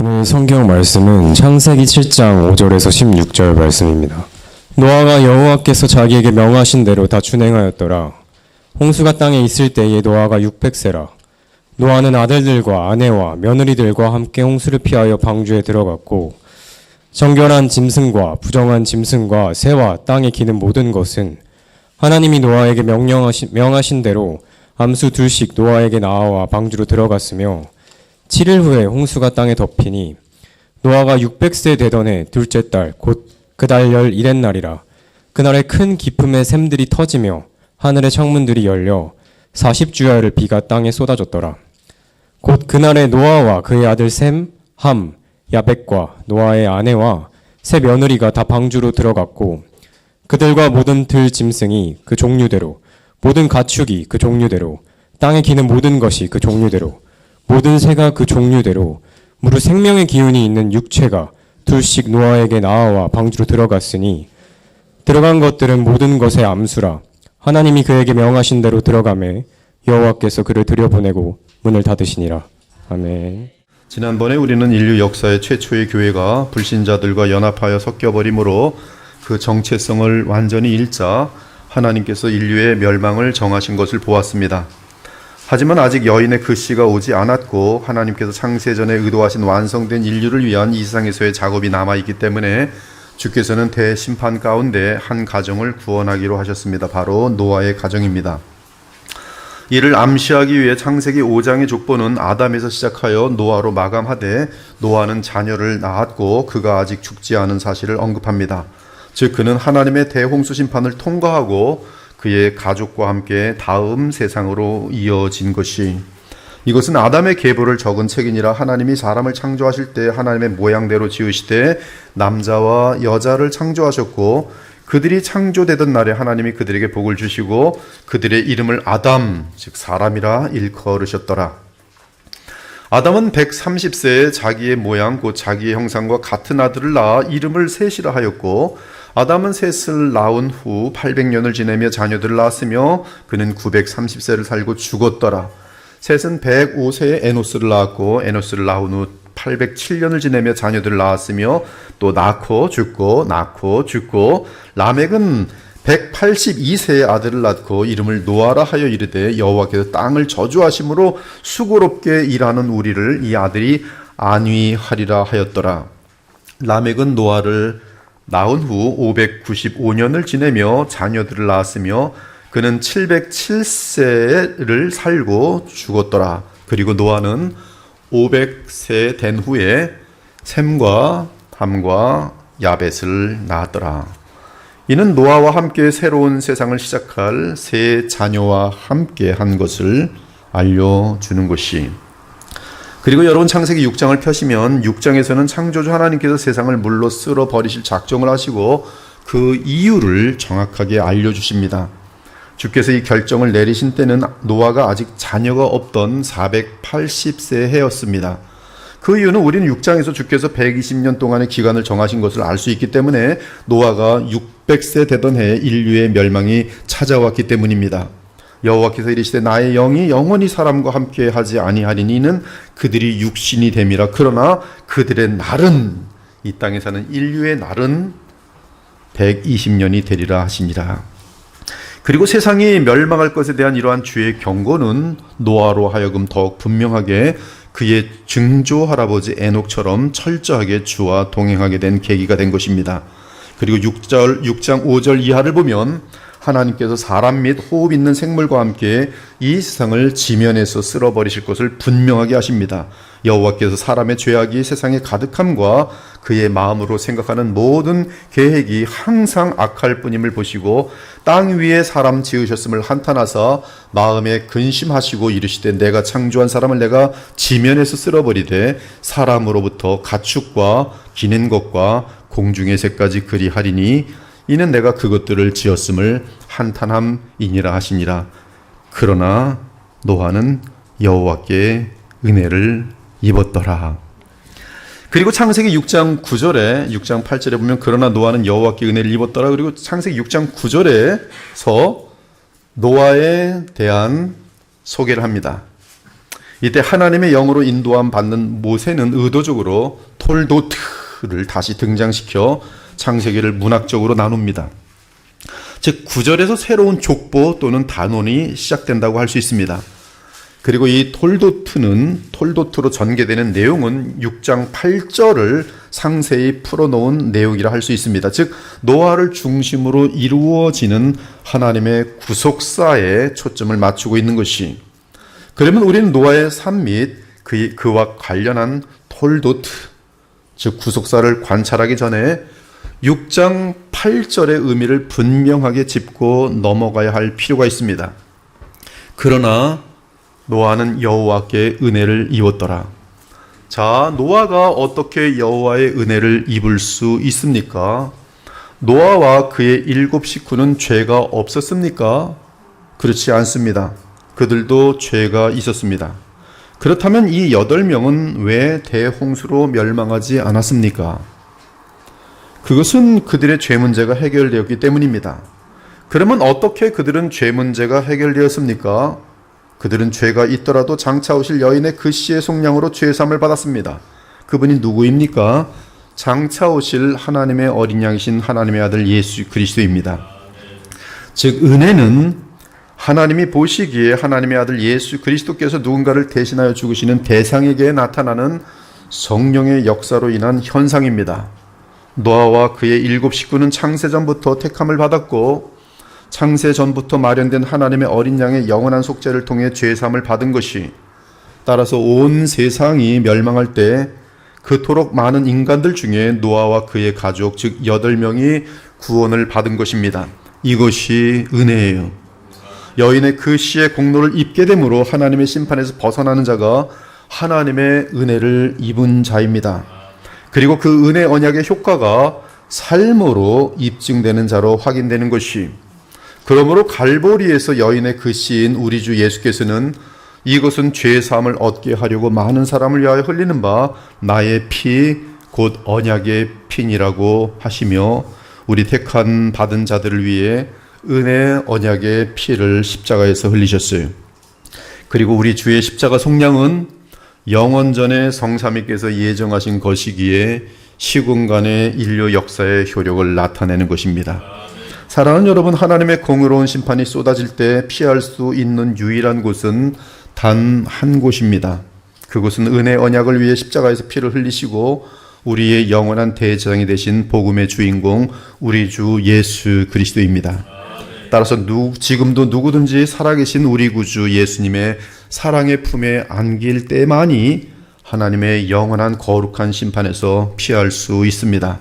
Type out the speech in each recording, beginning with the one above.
오늘 성경 말씀은 창세기 7장 5절에서 16절 말씀입니다. 노아가 여호와께서 자기에게 명하신 대로 다 준행하였더라. 홍수가 땅에 있을 때에 노아가 600세라. 노아는 아들들과 아내와 며느리들과 함께 홍수를 피하여 방주에 들어갔고 정결한 짐승과 부정한 짐승과 새와 땅에 기는 모든 것은 하나님이 노아에게 명하신 대로 암수 둘씩 노아에게 나와 방주로 들어갔으며 7일 후에 홍수가 땅에 덮이니 노아가 600세 되던 해 둘째 달 곧 그달 열 일의 날이라. 그날에 큰 기품의 샘들이 터지며 하늘의 창문들이 열려 40주야를 비가 땅에 쏟아졌더라. 곧 그날에 노아와 그의 아들 셈, 함, 야벳과 노아의 아내와 세 며느리가 다 방주로 들어갔고 그들과 모든 들 짐승이 그 종류대로 모든 가축이 그 종류대로 땅에 기는 모든 것이 그 종류대로 모든 새가 그 종류대로 무릇 생명의 기운이 있는 육체가 둘씩 노아에게 나아와 방주로 들어갔으니 들어간 것들은 모든 것의 암수라. 하나님이 그에게 명하신 대로 들어가매 여호와께서 그를 들여보내고 문을 닫으시니라. 아멘. 지난번에 우리는 인류 역사의 최초의 교회가 불신자들과 연합하여 섞여버림으로 그 정체성을 완전히 잃자 하나님께서 인류의 멸망을 정하신 것을 보았습니다. 하지만 아직 여인의 그 시가 오지 않았고 하나님께서 창세전에 의도하신 완성된 인류를 위한 이 세상에서의 작업이 남아있기 때문에 주께서는 대심판 가운데 한 가정을 구원하기로 하셨습니다. 바로 노아의 가정입니다. 이를 암시하기 위해 창세기 5장의 족보는 아담에서 시작하여 노아로 마감하되 노아는 자녀를 낳았고 그가 아직 죽지 않은 사실을 언급합니다. 즉 그는 하나님의 대홍수 심판을 통과하고 그의 가족과 함께 다음 세상으로 이어진 것이, 이것은 아담의 계보를 적은 책이니라. 하나님이 사람을 창조하실 때 하나님의 모양대로 지으시되 남자와 여자를 창조하셨고 그들이 창조되던 날에 하나님이 그들에게 복을 주시고 그들의 이름을 아담 즉 사람이라 일컬으셨더라. 아담은 130세에 자기의 모양 곧 자기의 형상과 같은 아들을 낳아 이름을 셋이라 하였고 아담은 셋을 낳은 후 800년을 지내며 자녀들을 낳았으며 그는 930세를 살고 죽었더라. 셋은 105세에 에노스를 낳았고 에노스를 낳은 후 807년을 지내며 자녀들을 낳았으며 또 낳고 죽고 라멕은 182세의 아들을 낳고 이름을 노아라 하여 이르되 여호와께서 땅을 저주하심으로 수고롭게 일하는 우리를 이 아들이 안위하리라 하였더라. 라멕은 노아를 낳은 후 595년을 지내며 자녀들을 낳았으며 그는 707세를 살고 죽었더라. 그리고 노아는 500세 된 후에 셈과 함과 야벳을 낳았더라. 이는 노아와 함께 새로운 세상을 시작할 세 자녀와 함께 한 것을 알려주는 것이. 그리고 여러분 창세기 6장을 펴시면 6장에서는 창조주 하나님께서 세상을 물로 쓸어 버리실 작정을 하시고 그 이유를 정확하게 알려주십니다. 주께서 이 결정을 내리신 때는 노아가 아직 자녀가 없던 480세 해였습니다. 그 이유는 우리는 6장에서 주께서 120년 동안의 기간을 정하신 것을 알 수 있기 때문에 노아가 600세 되던 해에 인류의 멸망이 찾아왔기 때문입니다. 여호와께서 이르시되 나의 영이 영원히 사람과 함께 하지 아니하리니 이는 그들이 육신이 됨이라. 그러나 그들의 날은, 이 땅에 사는 인류의 날은 120년이 되리라 하십니다. 그리고 세상이 멸망할 것에 대한 이러한 주의 경고는 노아로 하여금 더욱 분명하게 그의 증조 할아버지 에녹처럼 철저하게 주와 동행하게 된 계기가 된 것입니다. 그리고 6장 5절 이하를 보면 하나님께서 사람 및 호흡 있는 생물과 함께 이 세상을 지면에서 쓸어버리실 것을 분명하게 하십니다. 여호와께서 사람의 죄악이 세상에 가득함과 그의 마음으로 생각하는 모든 계획이 항상 악할 뿐임을 보시고 땅 위에 사람 지으셨음을 한탄하사 마음에 근심하시고 이르시되 내가 창조한 사람을 내가 지면에서 쓸어버리되 사람으로부터 가축과 기는 것과 공중의 새까지 그리하리니 이는 내가 그것들을 지었음을 한탄함이니라 하시니라. 그러나 노아는 여호와께 은혜를 입었더라. 그리고 창세기 6장 9절에 6장 8절에 보면 그러나 노아는 여호와께 은혜를 입었더라. 그리고 창세기 6장 9절에서 노아에 대한 소개를 합니다. 이때 하나님의 영으로 인도함 받는 모세는 의도적으로 톨도트를 다시 등장시켜 창세기를 문학적으로 나눕니다. 즉 9절에서 새로운 족보 또는 단원이 시작된다고 할 수 있습니다. 그리고 이 톨도트로 전개되는 내용은 6장 8절을 상세히 풀어놓은 내용이라 할 수 있습니다. 즉 노아를 중심으로 이루어지는 하나님의 구속사에 초점을 맞추고 있는 것이, 그러면 우리는 노아의 삶 및 그와 관련한 톨도트, 즉 구속사를 관찰하기 전에 6장 8절의 의미를 분명하게 짚고 넘어가야 할 필요가 있습니다. 그러나 노아는 여호와께 은혜를 입었더라. 자, 노아가 어떻게 여호와의 은혜를 입을 수 있습니까? 노아와 그의 7 식구는 죄가 없었습니까? 그렇지 않습니다. 그들도 죄가 있었습니다. 그렇다면 이 8명은 왜 대홍수로 멸망하지 않았습니까? 그것은 그들의 죄 문제가 해결되었기 때문입니다. 그러면 어떻게 그들은 죄 문제가 해결되었습니까? 그들은 죄가 있더라도 장차 오실 여인의 그 씨의 속량으로 죄사함을 받았습니다. 그분이 누구입니까? 장차 오실 하나님의 어린 양이신 하나님의 아들 예수 그리스도입니다. 즉 은혜는 하나님이 보시기에 하나님의 아들 예수 그리스도께서 누군가를 대신하여 죽으시는 대상에게 나타나는 성령의 역사로 인한 현상입니다. 노아와 그의 7 식구는 창세전부터 택함을 받았고 창세전부터 마련된 하나님의 어린 양의 영원한 속죄를 통해 죄사함을 받은 것이, 따라서 온 세상이 멸망할 때 그토록 많은 인간들 중에 노아와 그의 가족 즉 8명이 구원을 받은 것입니다. 이것이 은혜예요. 여인의 그 씨의 공로를 입게 되므로 하나님의 심판에서 벗어나는 자가 하나님의 은혜를 입은 자입니다. 그리고 그 은혜 언약의 효과가 삶으로 입증되는 자로 확인되는 것이, 그러므로 갈보리에서 여인의 그 씨인 우리 주 예수께서는 이것은 죄사함을 얻게 하려고 많은 사람을 위하여 흘리는 바 나의 피 곧 언약의 피니라고 하시며 우리 택한 받은 자들을 위해 은혜 언약의 피를 십자가에서 흘리셨어요. 그리고 우리 주의 십자가 속량은 영원전에 성삼위께서 예정하신 것이기에 시공간의 인류 역사의 효력을 나타내는 것입니다. 사랑하는 여러분, 하나님의 공의로운 심판이 쏟아질 때 피할 수 있는 유일한 곳은 단 한 곳입니다. 그곳은 은혜 언약을 위해 십자가에서 피를 흘리시고 우리의 영원한 대제사장이 되신 복음의 주인공 우리 주 예수 그리스도입니다. 따라서 지금도 누구든지 살아계신 우리 구주 예수님의 사랑의 품에 안길 때만이 하나님의 영원한 거룩한 심판에서 피할 수 있습니다.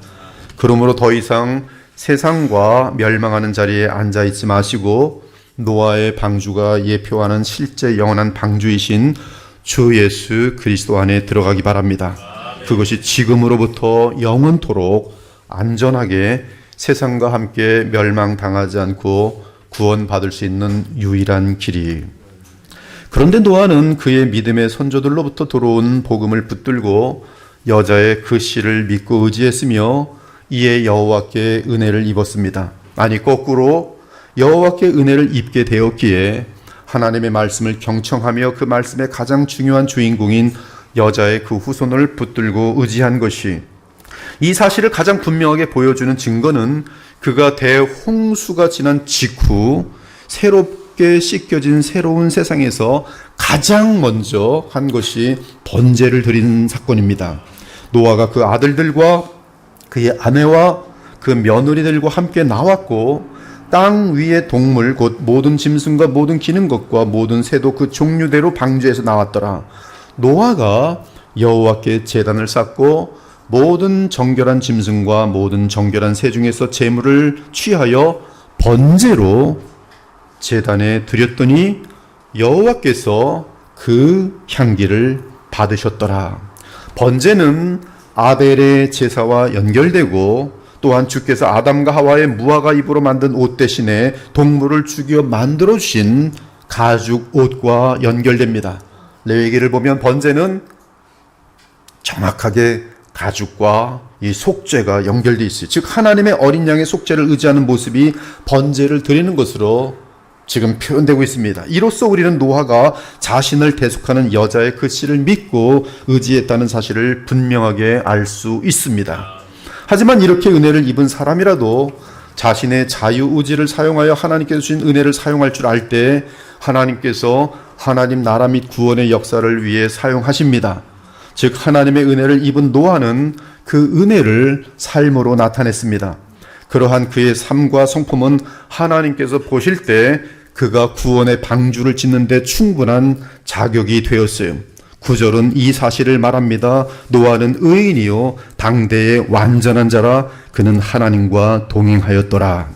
그러므로 더 이상 세상과 멸망하는 자리에 앉아 있지 마시고 노아의 방주가 예표하는 실제 영원한 방주이신 주 예수 그리스도 안에 들어가기 바랍니다. 그것이 지금으로부터 영원토록 안전하게 세상과 함께 멸망당하지 않고 구원받을 수 있는 유일한 길이에요. 그런데 노아는 그의 믿음의 선조들로부터 들어온 복음을 붙들고 여자의 그 씨를 믿고 의지했으며 이에 여호와께 은혜를 입었습니다. 아니 거꾸로 여호와께 은혜를 입게 되었기에 하나님의 말씀을 경청하며 그 말씀의 가장 중요한 주인공인 여자의 그 후손을 붙들고 의지한 것이, 이 사실을 가장 분명하게 보여주는 증거는 그가 대홍수가 지난 직후 새롭게 씻겨진 새로운 세상에서 가장 먼저 한 것이 번제를 드리는 사건입니다. 노아가 그 아들들과 그의 아내와 그 며느리들과 함께 나왔고 땅 위의 동물 곧 모든 짐승과 모든 기는 것과 모든 새도 그 종류대로 방주에서 나왔더라. 노아가 여호와께 제단을 쌓고 모든 정결한 짐승과 모든 정결한 새 중에서 제물을 취하여 번제로 제단에 드렸더니 여호와께서 그 향기를 받으셨더라. 번제는 아벨의 제사와 연결되고 또한 주께서 아담과 하와의 무화과 잎으로 만든 옷 대신에 동물을 죽여 만들어주신 가죽 옷과 연결됩니다. 레위기를 보면 번제는 정확하게 가죽과 이 속죄가 연결되어 있어요. 즉 하나님의 어린 양의 속죄를 의지하는 모습이 번제를 드리는 것으로 지금 표현되고 있습니다. 이로써 우리는 노아가 자신을 대속하는 여자의 그 씨를 믿고 의지했다는 사실을 분명하게 알 수 있습니다. 하지만 이렇게 은혜를 입은 사람이라도 자신의 자유의지를 사용하여 하나님께서 주신 은혜를 사용할 줄 알 때 하나님께서 하나님 나라 및 구원의 역사를 위해 사용하십니다. 즉 하나님의 은혜를 입은 노아는 그 은혜를 삶으로 나타냈습니다. 그러한 그의 삶과 성품은 하나님께서 보실 때 그가 구원의 방주를 짓는 데 충분한 자격이 되었어요. 9절은 이 사실을 말합니다. 노아는 의인이요 당대의 완전한 자라 그는 하나님과 동행하였더라.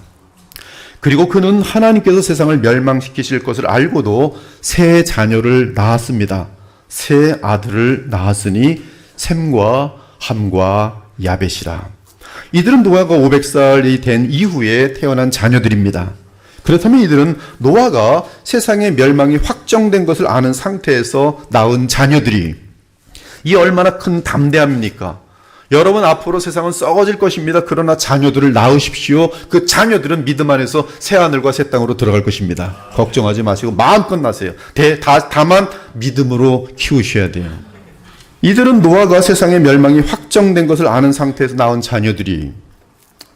그리고 그는 하나님께서 세상을 멸망시키실 것을 알고도 세 자녀를 낳았습니다. 세 아들을 낳았으니 셈과 함과 야벳이라. 이들은 노아가 500살이 된 이후에 태어난 자녀들입니다. 그렇다면 이들은 노아가 세상의 멸망이 확정된 것을 아는 상태에서 낳은 자녀들이 이 얼마나 큰 담대함입니까? 여러분 앞으로 세상은 썩어질 것입니다. 그러나 자녀들을 낳으십시오. 그 자녀들은 믿음 안에서 새하늘과 새 땅으로 들어갈 것입니다. 걱정하지 마시고 마음껏 낳으세요. 다만 믿음으로 키우셔야 돼요. 이들은 노아가 세상의 멸망이 확정된 것을 아는 상태에서 낳은 자녀들이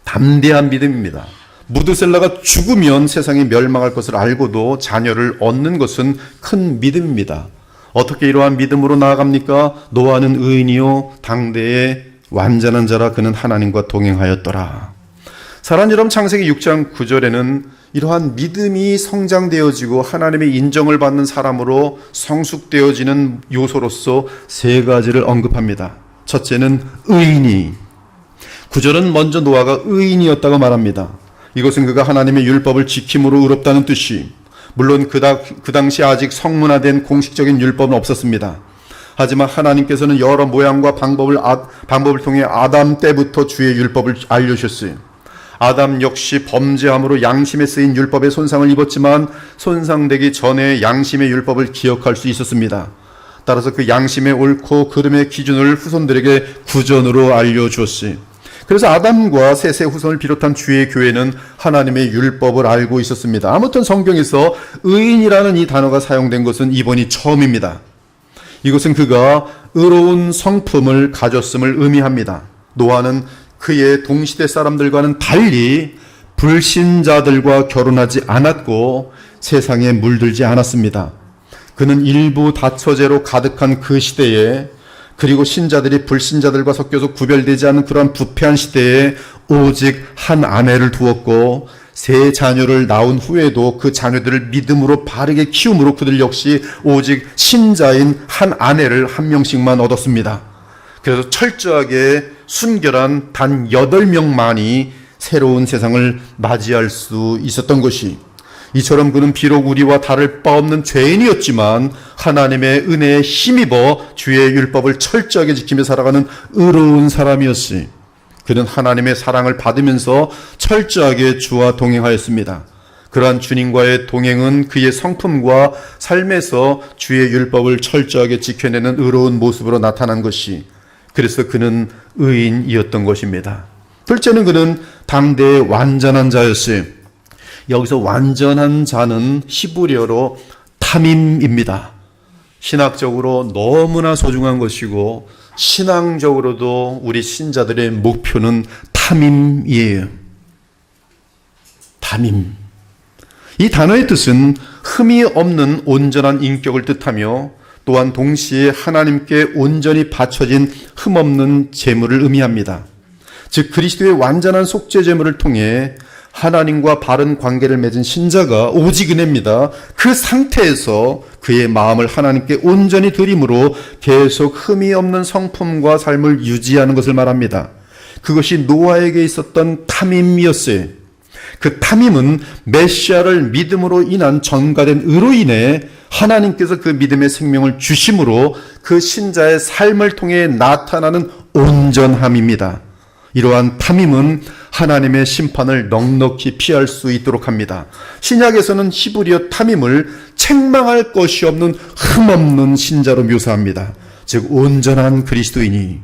담대한 믿음입니다. 무드셀라가 죽으면 세상이 멸망할 것을 알고도 자녀를 얻는 것은 큰 믿음입니다. 어떻게 이러한 믿음으로 나아갑니까? 노아는 의인이요 당대의 완전한 자라 그는 하나님과 동행하였더라. 사랑하는 여러분, 창세기 6장 9절에는 이러한 믿음이 성장되어지고 하나님의 인정을 받는 사람으로 성숙되어지는 요소로서 세 가지를 언급합니다. 첫째는 의인이. 9절은 먼저 노아가 의인이었다고 말합니다. 이것은 그가 하나님의 율법을 지킴으로 의롭다는 뜻이, 물론 그 당시 아직 성문화된 공식적인 율법은 없었습니다. 하지만 하나님께서는 여러 모양과 방법을 통해 아담 때부터 주의 율법을 알려주셨어요. 아담 역시 범죄함으로 양심에 쓰인 율법의 손상을 입었지만 손상되기 전에 양심의 율법을 기억할 수 있었습니다. 따라서 그 양심의 옳고 그름의 기준을 후손들에게 구전으로 알려주었어요. 그래서 아담과 셋의 후손을 비롯한 주의 교회는 하나님의 율법을 알고 있었습니다. 아무튼 성경에서 의인이라는 이 단어가 사용된 것은 이번이 처음입니다. 이것은 그가 의로운 성품을 가졌음을 의미합니다. 노아는 그의 동시대 사람들과는 달리 불신자들과 결혼하지 않았고 세상에 물들지 않았습니다. 그는 일부 다처제로 가득한 그 시대에, 그리고 신자들이 불신자들과 섞여서 구별되지 않는 그러한 부패한 시대에 오직 한 아내를 두었고 세 자녀를 낳은 후에도 그 자녀들을 믿음으로 바르게 키움으로 그들 역시 오직 신자인 한 아내를 한 명씩만 얻었습니다. 그래서 철저하게 순결한 단 8명만이 새로운 세상을 맞이할 수 있었던 것이, 이처럼 그는 비록 우리와 다를 바 없는 죄인이었지만 하나님의 은혜에 힘입어 주의 율법을 철저하게 지키며 살아가는 의로운 사람이었으니 그는 하나님의 사랑을 받으면서 철저하게 주와 동행하였습니다. 그러한 주님과의 동행은 그의 성품과 삶에서 주의 율법을 철저하게 지켜내는 의로운 모습으로 나타난 것이, 그래서 그는 의인이었던 것입니다. 둘째는 그는 당대의 완전한 자였어요. 여기서 완전한 자는 히브리어로 타밈입니다. 신학적으로 너무나 소중한 것이고 신앙적으로도 우리 신자들의 목표는 타밈이에요. 타밈. 이 단어의 뜻은 흠이 없는 온전한 인격을 뜻하며 또한 동시에 하나님께 온전히 바쳐진 흠없는 제물을 의미합니다. 즉 그리스도의 완전한 속죄 제물을 통해 하나님과 바른 관계를 맺은 신자가 오직 은혜입니다. 그 상태에서 그의 마음을 하나님께 온전히 드림으로 계속 흠이 없는 성품과 삶을 유지하는 것을 말합니다. 그것이 노아에게 있었던 탐임이었어요. 그 탐임은 메시아를 믿음으로 인한 전가된 의로 인해 하나님께서 그 믿음의 생명을 주심으로 그 신자의 삶을 통해 나타나는 온전함입니다. 이러한 탐임은 하나님의 심판을 넉넉히 피할 수 있도록 합니다. 신약에서는 히브리어 탐임을 책망할 것이 없는 흠없는 신자로 묘사합니다. 즉 온전한 그리스도인이.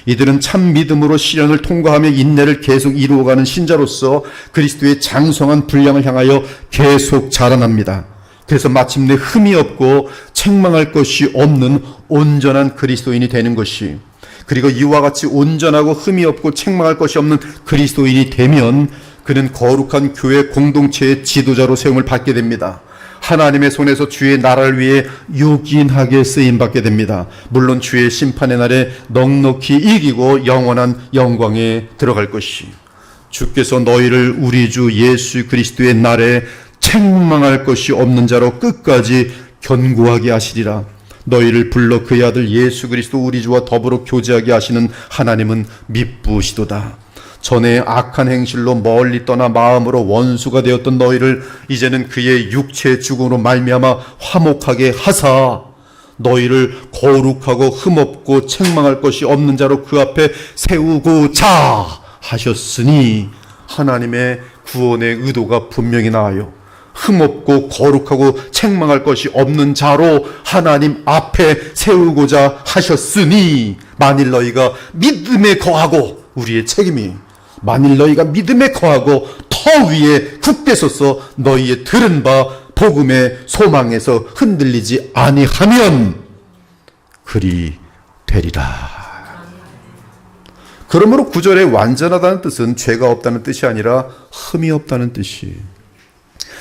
이들은 참 믿음으로 시련을 통과하며 인내를 계속 이루어가는 신자로서 그리스도의 장성한 분량을 향하여 계속 자라납니다. 그래서 마침내 흠이 없고 책망할 것이 없는 온전한 그리스도인이 되는 것이, 그리고 이와 같이 온전하고 흠이 없고 책망할 것이 없는 그리스도인이 되면 그는 거룩한 교회 공동체의 지도자로 세움을 받게 됩니다. 하나님의 손에서 주의 나라를 위해 요긴하게 쓰임받게 됩니다. 물론 주의 심판의 날에 넉넉히 이기고 영원한 영광에 들어갈 것이, 주께서 너희를 우리 주 예수 그리스도의 날에 책망할 것이 없는 자로 끝까지 견고하게 하시리라. 너희를 불러 그의 아들 예수 그리스도 우리 주와 더불어 교제하게 하시는 하나님은 미쁘시도다. 전에 악한 행실로 멀리 떠나 마음으로 원수가 되었던 너희를 이제는 그의 육체의 죽음으로 말미암아 화목하게 하사 너희를 거룩하고 흠없고 책망할 것이 없는 자로 그 앞에 세우고자 하셨으니, 하나님의 구원의 의도가 분명히 나와요. 흠없고 거룩하고 책망할 것이 없는 자로 하나님 앞에 세우고자 하셨으니, 만일 너희가 믿음에 거하고, 우리의 책임이, 만일 너희가 믿음에 거하고 터 위에 굳게 서서 너희의 들은 바 복음의 소망에서 흔들리지 아니하면 그리 되리라. 그러므로 9절에 완전하다는 뜻은 죄가 없다는 뜻이 아니라 흠이 없다는 뜻이,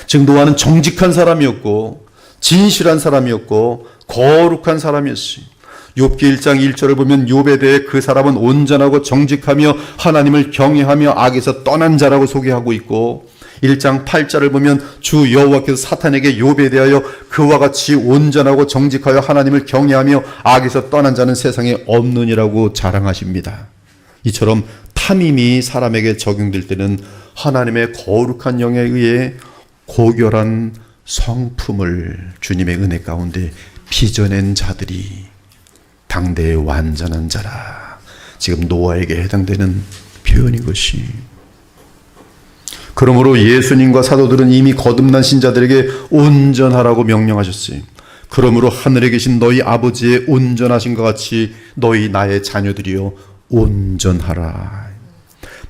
즉 노아는 정직한 사람이었고 진실한 사람이었고 거룩한 사람이었어요. 욥기 1장 1절을 보면 욥에 대해 그 사람은 온전하고 정직하며 하나님을 경외하며 악에서 떠난 자라고 소개하고 있고, 1장 8절을 보면 주 여호와께서 사탄에게 욥에 대하여 그와 같이 온전하고 정직하여 하나님을 경외하며 악에서 떠난 자는 세상에 없느니라고 자랑하십니다. 이처럼 탐임이 사람에게 적용될 때는 하나님의 거룩한 영에 의해 고결한 성품을 주님의 은혜 가운데 빚어낸 자들이 당대의 완전한 자라, 지금 노아에게 해당되는 표현인 것이. 그러므로 예수님과 사도들은 이미 거듭난 신자들에게 온전하라고 명령하셨어요. 그러므로 하늘에 계신 너희 아버지의 온전하신 것 같이 너희 나의 자녀들이여 온전하라.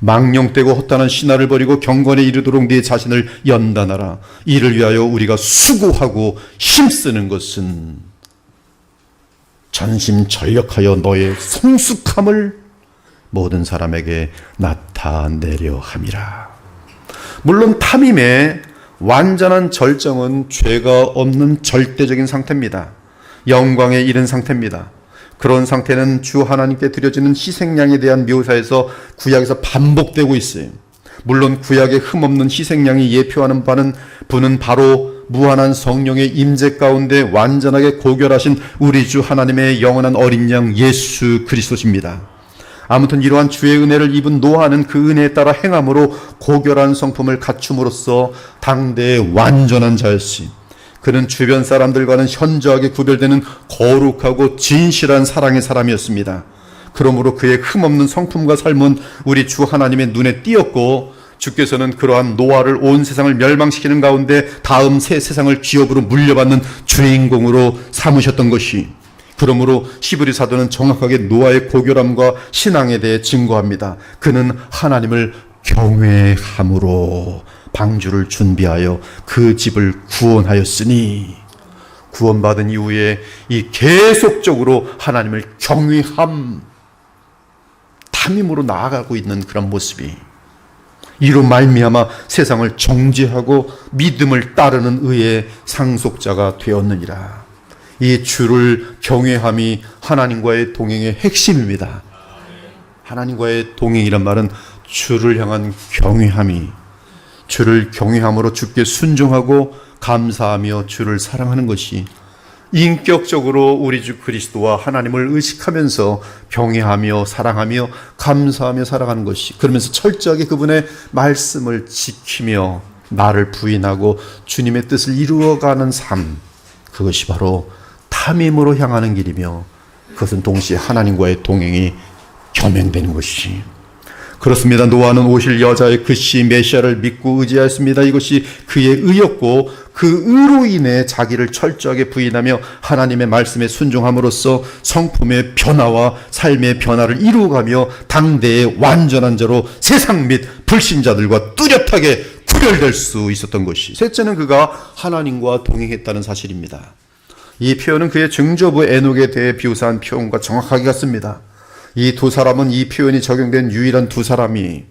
망령되고 헛다는 신화를 버리고 경건에 이르도록 네 자신을 연단하라. 이를 위하여 우리가 수고하고 힘쓰는 것은 전심전력하여 너의 성숙함을 모든 사람에게 나타내려 함이라. 물론 탐임의 완전한 절정은 죄가 없는 절대적인 상태입니다. 영광에 이른 상태입니다. 그런 상태는 주 하나님께 드려지는 희생양에 대한 묘사에서 구약에서 반복되고 있어요. 물론 구약의 흠없는 희생양이 예표하는 바는 분은 바로 무한한 성령의 임재 가운데 완전하게 고결하신 우리 주 하나님의 영원한 어린 양 예수 그리스도십니다. 아무튼 이러한 주의 은혜를 입은 노아는 그 은혜에 따라 행함으로 고결한 성품을 갖춤으로써 당대의 완전한 자였으니, 그는 주변 사람들과는 현저하게 구별되는 거룩하고 진실한 사랑의 사람이었습니다. 그러므로 그의 흠없는 성품과 삶은 우리 주 하나님의 눈에 띄었고, 주께서는 그러한 노아를 온 세상을 멸망시키는 가운데 다음 새 세상을 기업으로 물려받는 주인공으로 삼으셨던 것이, 그러므로 히브리 사도는 정확하게 노아의 고결함과 신앙에 대해 증거합니다. 그는 하나님을 경외함으로 방주를 준비하여 그 집을 구원하였으니, 구원받은 이후에 이 계속적으로 하나님을 경외함, 탐임으로 나아가고 있는 그런 모습이, 이로 말미암아 세상을 정죄하고 믿음을 따르는 의의 상속자가 되었느니라. 이 주를 경외함이 하나님과의 동행의 핵심입니다. 하나님과의 동행이란 말은 주를 향한 경외함이, 주를 경외함으로 주께 순종하고 감사하며 주를 사랑하는 것이 인격적으로 우리 주 그리스도와 하나님을 의식하면서 경외하며 사랑하며 감사하며 살아가는 것이, 그러면서 철저하게 그분의 말씀을 지키며 나를 부인하고 주님의 뜻을 이루어가는 삶, 그것이 바로 탐임으로 향하는 길이며, 그것은 동시에 하나님과의 동행이 겸행되는 것이, 그렇습니다. 노아는 오실 여자의 그시 메시아를 믿고 의지하였습니다. 이것이 그의 의였고 그 의로 인해 자기를 철저하게 부인하며 하나님의 말씀에 순종함으로써 성품의 변화와 삶의 변화를 이루어가며 당대의 완전한 자로 세상 및 불신자들과 뚜렷하게 구별될 수 있었던 것이, 셋째는 그가 하나님과 동행했다는 사실입니다. 이 표현은 그의 증조부 에녹에 대해 비유사한 표현과 정확하게 같습니다. 이 두 사람은, 이 표현이 적용된 유일한 두 사람이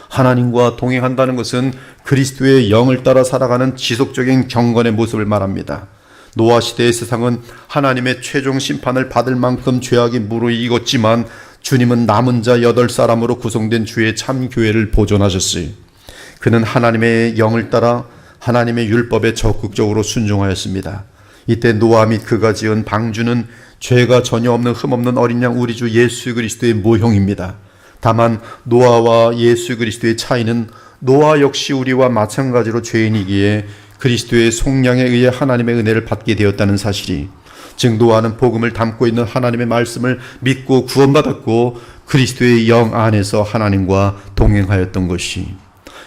하나님과 동행한다는 것은 그리스도의 영을 따라 살아가는 지속적인 경건의 모습을 말합니다. 노아 시대의 세상은 하나님의 최종 심판을 받을 만큼 죄악이 무르익었지만 주님은 남은 자 8사람으로 구성된 주의 참교회를 보존하셨어요. 그는 하나님의 영을 따라 하나님의 율법에 적극적으로 순종하였습니다. 이때 노아 및 그가 지은 방주는 죄가 전혀 없는 흠없는 어린 양 우리 주 예수 그리스도의 모형입니다. 다만 노아와 예수 그리스도의 차이는 노아 역시 우리와 마찬가지로 죄인이기에 그리스도의 속량에 의해 하나님의 은혜를 받게 되었다는 사실이, 즉 노아는 복음을 담고 있는 하나님의 말씀을 믿고 구원받았고 그리스도의 영 안에서 하나님과 동행하였던 것이,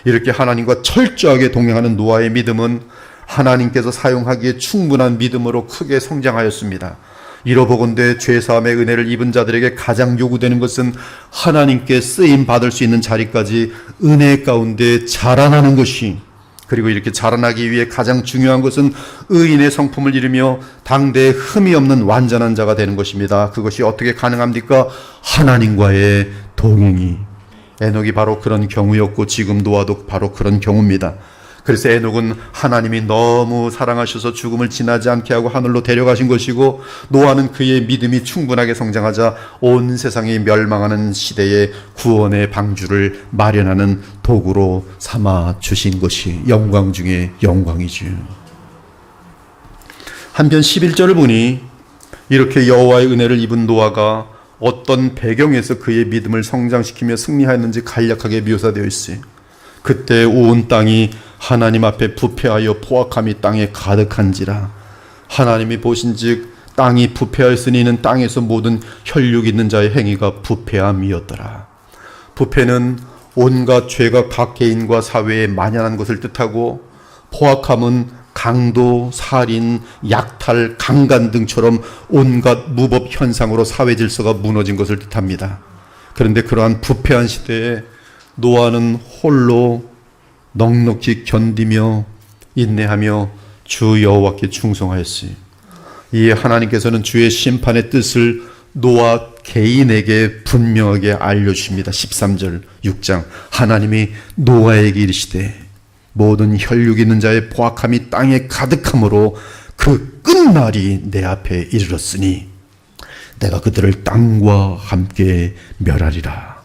이렇게 하나님과 철저하게 동행하는 노아의 믿음은 하나님께서 사용하기에 충분한 믿음으로 크게 성장하였습니다. 이로보건대 죄사함의 은혜를 입은 자들에게 가장 요구되는 것은 하나님께 쓰임 받을 수 있는 자리까지 은혜 가운데 자라나는 것이, 그리고 이렇게 자라나기 위해 가장 중요한 것은 의인의 성품을 이루며 당대에 흠이 없는 완전한 자가 되는 것입니다. 그것이 어떻게 가능합니까? 하나님과의 동행이. 에녹이 바로 그런 경우였고 지금 노아도 바로 그런 경우입니다. 그래서 에녹은 하나님이 너무 사랑하셔서 죽음을 지나지 않게 하고 하늘로 데려가신 것이고, 노아는 그의 믿음이 충분하게 성장하자 온 세상이 멸망하는 시대에 구원의 방주를 마련하는 도구로 삼아 주신 것이 영광 중에 영광이죠. 한편 11절을 보니 이렇게 여호와의 은혜를 입은 노아가 어떤 배경에서 그의 믿음을 성장시키며 승리하였는지 간략하게 묘사되어 있어요. 그때 온 땅이 하나님 앞에 부패하여 포악함이 땅에 가득한지라. 하나님이 보신즉 땅이 부패하였으니 이는 땅에서 모든 혈육 있는 자의 행위가 부패함이었더라. 부패는 온갖 죄가 각 개인과 사회에 만연한 것을 뜻하고, 포악함은 강도, 살인, 약탈, 강간 등처럼 온갖 무법 현상으로 사회 질서가 무너진 것을 뜻합니다. 그런데 그러한 부패한 시대에 노아는 홀로 넉넉히 견디며 인내하며 주 여호와께 충성하였으니, 이에 하나님께서는 주의 심판의 뜻을 노아 개인에게 분명하게 알려주십니다. 13절 6장 하나님이 노아에게 이르시되 모든 혈육 있는 자의 포악함이 땅에 가득함으로 그 끝날이 내 앞에 이르렀으니 내가 그들을 땅과 함께 멸하리라.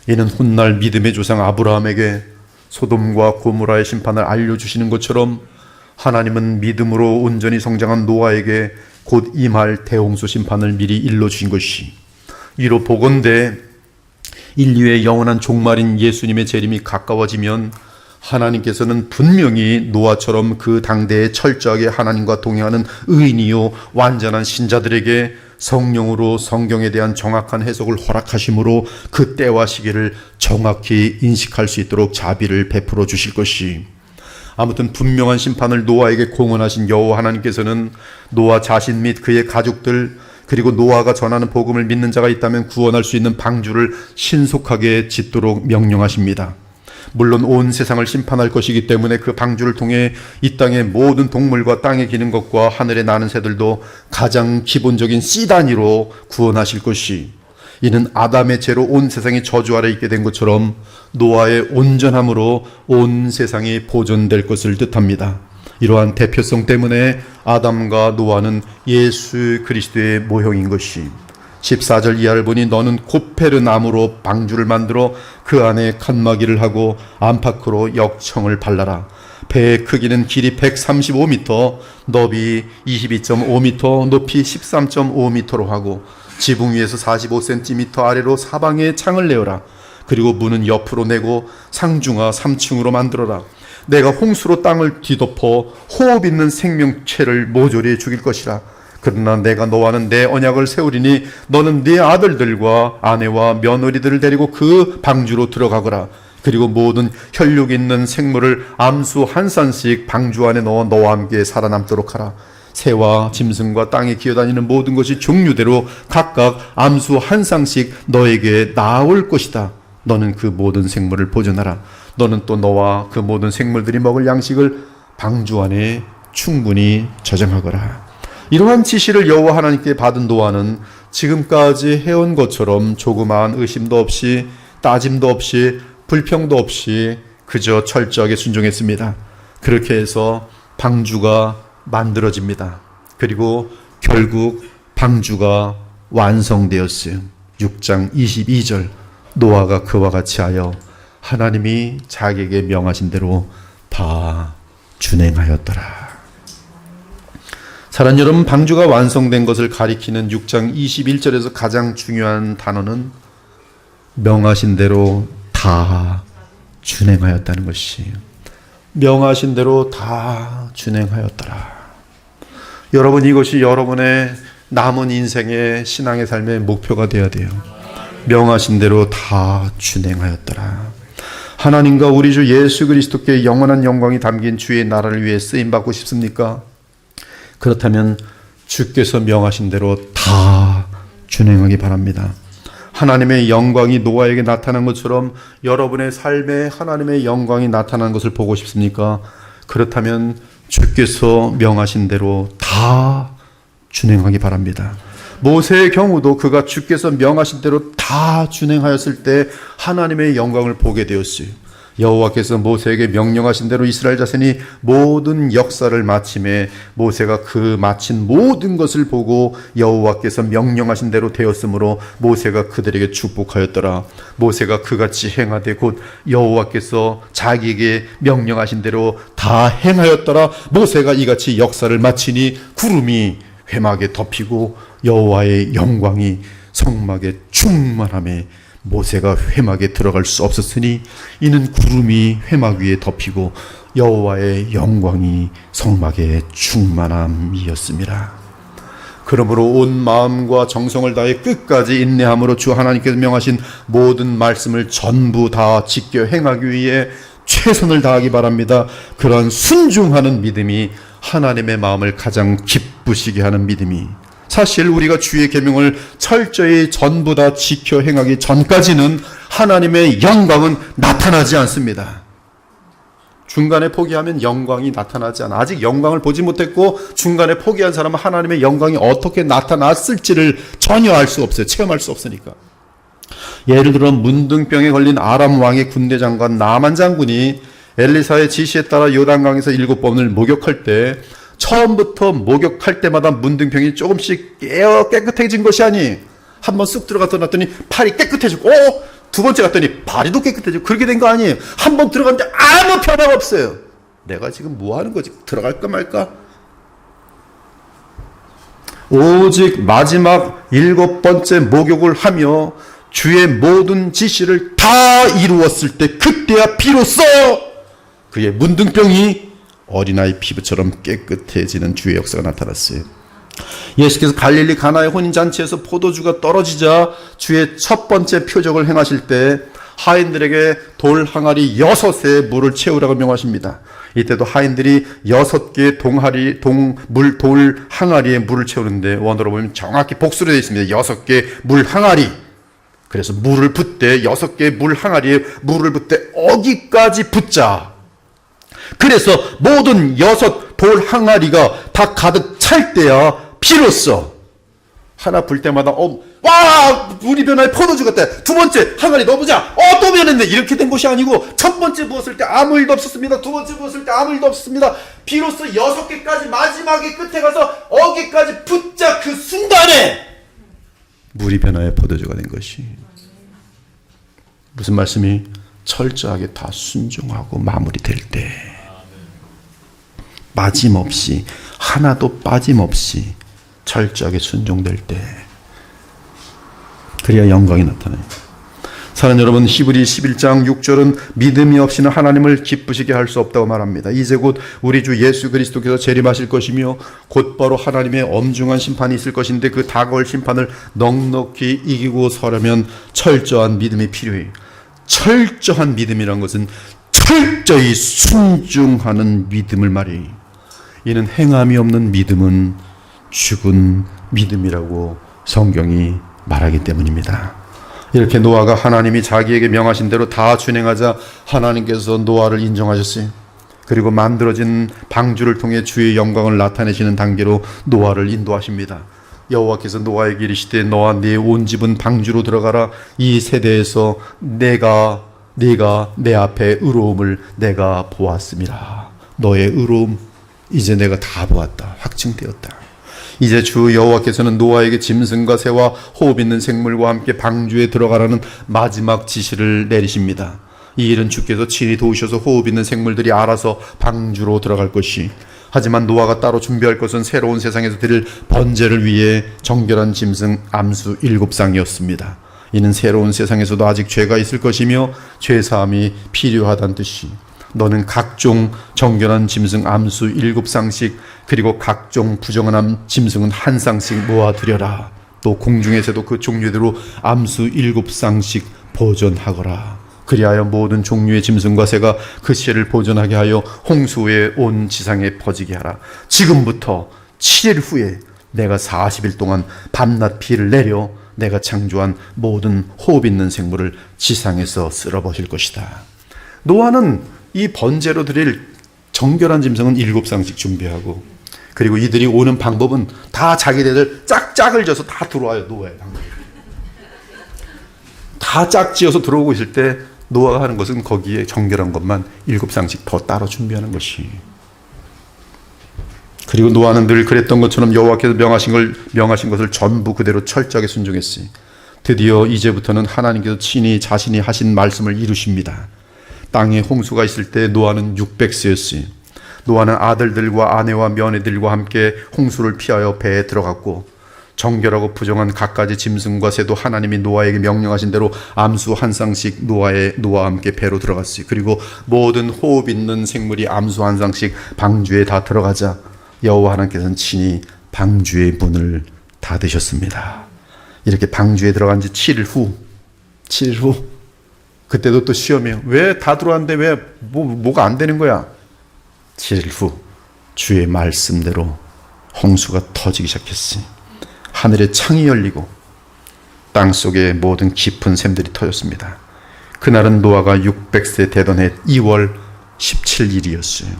이는 훗날 믿음의 조상 아브라함에게 소돔과 고모라의 심판을 알려주시는 것처럼 하나님은 믿음으로 온전히 성장한 노아에게 곧 임할 대홍수 심판을 미리 일러주신 것이, 이로 보건대 인류의 영원한 종말인 예수님의 재림이 가까워지면 하나님께서는 분명히 노아처럼 그 당대에 철저하게 하나님과 동행하는 의인이요 완전한 신자들에게 성령으로 성경에 대한 정확한 해석을 허락하심으로 그 때와 시기를 정확히 인식할 수 있도록 자비를 베풀어 주실 것이, 아무튼 분명한 심판을 노아에게 공언하신 여호와 하나님께서는 노아 자신 및 그의 가족들, 그리고 노아가 전하는 복음을 믿는 자가 있다면 구원할 수 있는 방주를 신속하게 짓도록 명령하십니다. 물론 온 세상을 심판할 것이기 때문에 그 방주를 통해 이 땅의 모든 동물과 땅에 기는 것과 하늘에 나는 새들도 가장 기본적인 씨 단위로 구원하실 것이, 이는 아담의 죄로 온 세상이 저주 아래 있게 된 것처럼 노아의 온전함으로 온 세상이 보존될 것을 뜻합니다. 이러한 대표성 때문에 아담과 노아는 예수 그리스도의 모형인 것이, 14절 이하를 보니 너는 고페르 나무로 방주를 만들어 그 안에 칸막이를 하고 안팎으로 역청을 발라라. 배의 크기는 길이 135m, 너비 22.5m, 높이 13.5m로 하고 지붕 위에서 45cm 아래로 사방에 창을 내어라. 그리고 문은 옆으로 내고 상중하 3층으로 만들어라. 내가 홍수로 땅을 뒤덮어 호흡 있는 생명체를 모조리 죽일 것이라. 그러나 내가 너와는 내 언약을 세우리니 너는 네 아들들과 아내와 며느리들을 데리고 그 방주로 들어가거라. 그리고 모든 혈육 있는 생물을 암수 한 쌍씩 방주 안에 넣어 너와 함께 살아남도록 하라. 새와 짐승과 땅에 기어다니는 모든 것이 종류대로 각각 암수 한 쌍씩 너에게 나올 것이다. 너는 그 모든 생물을 보존하라. 너는 또 너와 그 모든 생물들이 먹을 양식을 방주 안에 충분히 저장하거라. 이러한 지시를 여호와 하나님께 받은 노아는 지금까지 해온 것처럼 조그마한 의심도 없이 따짐도 없이 불평도 없이 그저 철저하게 순종했습니다. 그렇게 해서 방주가 만들어집니다. 그리고 결국 방주가 완성되었어요. 6장 22절 노아가 그와 같이 하여 하나님이 자기에게 명하신 대로 다 준행하였더라. 사랑하는 여러분, 방주가 완성된 것을 가리키는 6장 21절에서 가장 중요한 단어는 명하신 대로 다 준행하였다는 것이에요. 명하신 대로 다 준행하였더라. 여러분, 이것이 여러분의 남은 인생의 신앙의 삶의 목표가 되어야 돼요. 명하신 대로 다 준행하였더라. 하나님과 우리 주 예수 그리스도께 영원한 영광이 담긴 주의 나라를 위해 쓰임받고 싶습니까? 그렇다면 주께서 명하신 대로 다 준행하기 바랍니다. 하나님의 영광이 노아에게 나타난 것처럼 여러분의 삶에 하나님의 영광이 나타난 것을 보고 싶습니까? 그렇다면 주께서 명하신 대로 다 준행하기 바랍니다. 모세의 경우도 그가 주께서 명하신 대로 다 준행하였을 때 하나님의 영광을 보게 되었어요. 여호와께서 모세에게 명령하신 대로 이스라엘 자손이 모든 역사를 마침에 모세가 그 마친 모든 것을 보고 여호와께서 명령하신 대로 되었으므로 모세가 그들에게 축복하였더라. 모세가 그같이 행하되 곧 여호와께서 자기에게 명령하신 대로 다 행하였더라. 모세가 이같이 역사를 마치니 구름이 회막에 덮이고 여호와의 영광이 성막에 충만함에 모세가 회막에 들어갈 수 없었으니 이는 구름이 회막 위에 덮이고 여호와의 영광이 성막에 충만함이었습니다. 그러므로 온 마음과 정성을 다해 끝까지 인내함으로 주 하나님께서 명하신 모든 말씀을 전부 다 지켜 행하기 위해 최선을 다하기 바랍니다. 그러한 순종하는 믿음이 하나님의 마음을 가장 기쁘시게 하는 믿음이, 사실 우리가 주의 계명을 철저히 전부 다 지켜 행하기 전까지는 하나님의 영광은 나타나지 않습니다. 중간에 포기하면 영광이 나타나지 않아. 아직 영광을 보지 못했고 중간에 포기한 사람은 하나님의 영광이 어떻게 나타났을지를 전혀 알 수 없어요. 체험할 수 없으니까. 예를 들어 문둥병에 걸린 아람 왕의 군대 장관 나만 장군이 엘리사의 지시에 따라 요단강에서 7번을 목욕할 때 처음부터 목욕할 때마다 문둥병이 조금씩 깨끗해진 것이 아니, 한번 쑥 들어갔다 놨더니 팔이 깨끗해지고, 두 번째 갔더니 발이도 깨끗해지고, 그렇게 된 거 아니에요. 한번 들어갔는데 아무 변화가 없어요. 내가 지금 뭐 하는 거지? 들어갈까 말까? 오직 마지막 7번째 목욕을 하며 주의 모든 지시를 다 이루었을 때 그때야 비로소 그의 문둥병이 어린아이 피부처럼 깨끗해지는 주의 역사가 나타났어요. 예수께서 갈릴리 가나의 혼인잔치에서 포도주가 떨어지자 주의 첫 번째 표적을 행하실 때 하인들에게 돌 항아리 6에 물을 채우라고 명하십니다. 이때도 하인들이 6개의 돌 항아리에 물을 채우는데 원어로 보면 정확히 복수로 되어 있습니다. 6개 물 항아리. 그래서 물을 붓되 6개의 물 항아리에 물을 붓되 어기까지 붓자. 그래서 모든 6 돌 항아리가 다 가득 찰 때야 비로소 하나 불 때마다 와 물이 변화해 포도주 같다. 두 번째 항아리 넣어보자. 또 변했네. 이렇게 된 것이 아니고 첫 번째 부었을 때 아무 일도 없었습니다. 두 번째 부었을 때 아무 일도 없었습니다. 비로소 6개까지 마지막에 끝에 가서 어기까지 붙자 그 순간에 물이 변화해 포도주가 된 것이. 무슨 말씀이? 철저하게 다 순종하고 마무리될 때, 빠짐없이 하나도 빠짐없이 철저하게 순종될 때, 그래야 영광이 나타나요. 사랑하는 여러분, 히브리 11장 6절은 믿음이 없이는 하나님을 기쁘시게 할 수 없다고 말합니다. 이제 곧 우리 주 예수 그리스도께서 재림하실 것이며 곧바로 하나님의 엄중한 심판이 있을 것인데 그 다가올 심판을 넉넉히 이기고 서려면 철저한 믿음이 필요해요. 철저한 믿음이란 것은 철저히 순종하는 믿음을 말해요. 이는 행함이 없는 믿음은 죽은 믿음이라고 성경이 말하기 때문입니다. 이렇게 노아가 하나님이 자기에게 명하신 대로 다 준행하자 하나님께서 노아를 인정하셨어요. 그리고 만들어진 방주를 통해 주의 영광을 나타내시는 단계로 노아를 인도하십니다. 여호와께서 노아에게 이르시되 너와 네 온 집은 방주로 들어가라. 이 세대에서 네가 내 앞에 의로움을 내가 보았음이라. 너의 의로움 이제 내가 다 보았다. 확증되었다. 이제 주 여호와께서는 노아에게 짐승과 새와 호흡 있는 생물과 함께 방주에 들어가라는 마지막 지시를 내리십니다. 이 일은 주께서 친히 도우셔서 호흡 있는 생물들이 알아서 방주로 들어갈 것이, 하지만 노아가 따로 준비할 것은 새로운 세상에서 드릴 번제를 위해 정결한 짐승 암수 7쌍이었습니다. 이는 새로운 세상에서도 아직 죄가 있을 것이며 죄사함이 필요하다는 뜻이, 너는 각종 정결한 짐승 암수 7쌍씩 그리고 각종 부정한 짐승은 1쌍씩 모아두려라. 또 공중에서도 그 종류대로 암수 7쌍씩 보존하거라. 그리하여 모든 종류의 짐승과 새가 그 씨를 보존하게 하여 홍수에 온 지상에 퍼지게 하라. 지금부터 7일 후에 내가 40일 동안 밤낮 비를 내려 내가 창조한 모든 호흡 있는 생물을 지상에서 쓸어버릴 것이다. 노아는 이 번제로 드릴 정결한 짐승은 7쌍씩 준비하고, 그리고 이들이 오는 방법은 다 자기네들 짝짝을 져서 다 들어와요. 노아의 방법. 다 짝지어서 들어오고 있을 때 노아가 하는 것은 거기에 정결한 것만 7쌍씩 더 따로 준비하는 것이. 그리고 노아는 늘 그랬던 것처럼 여호와께서 명하신 것을 전부 그대로 철저하게 순종했어요. 드디어 이제부터는 하나님께서 친히 자신이 하신 말씀을 이루십니다. 땅에 홍수가 있을 때 노아는 600세였어요. 노아는 아들들과 아내와 며느리들과 함께 홍수를 피하여 배에 들어갔고, 정결하고 부정한 갖가지 짐승과 새도 하나님이 노아에게 명령하신 대로 암수 1쌍씩 노아와 함께 배로 들어갔어요. 그리고 모든 호흡 있는 생물이 암수 1쌍씩 방주에 다 들어가자 여호와 하나님께서는 친히 방주의 문을 닫으셨습니다. 이렇게 방주에 들어간 지 7일 후 그때도 또 시험이에요. 왜 다 들어왔는데 왜 뭐가 안 되는 거야? 7일 후 주의 말씀대로 홍수가 터지기 시작했어요. 하늘의 창이 열리고 땅 속에 모든 깊은 샘들이 터졌습니다. 그날은 노아가 600세 되던 해 2월 17일이었어요.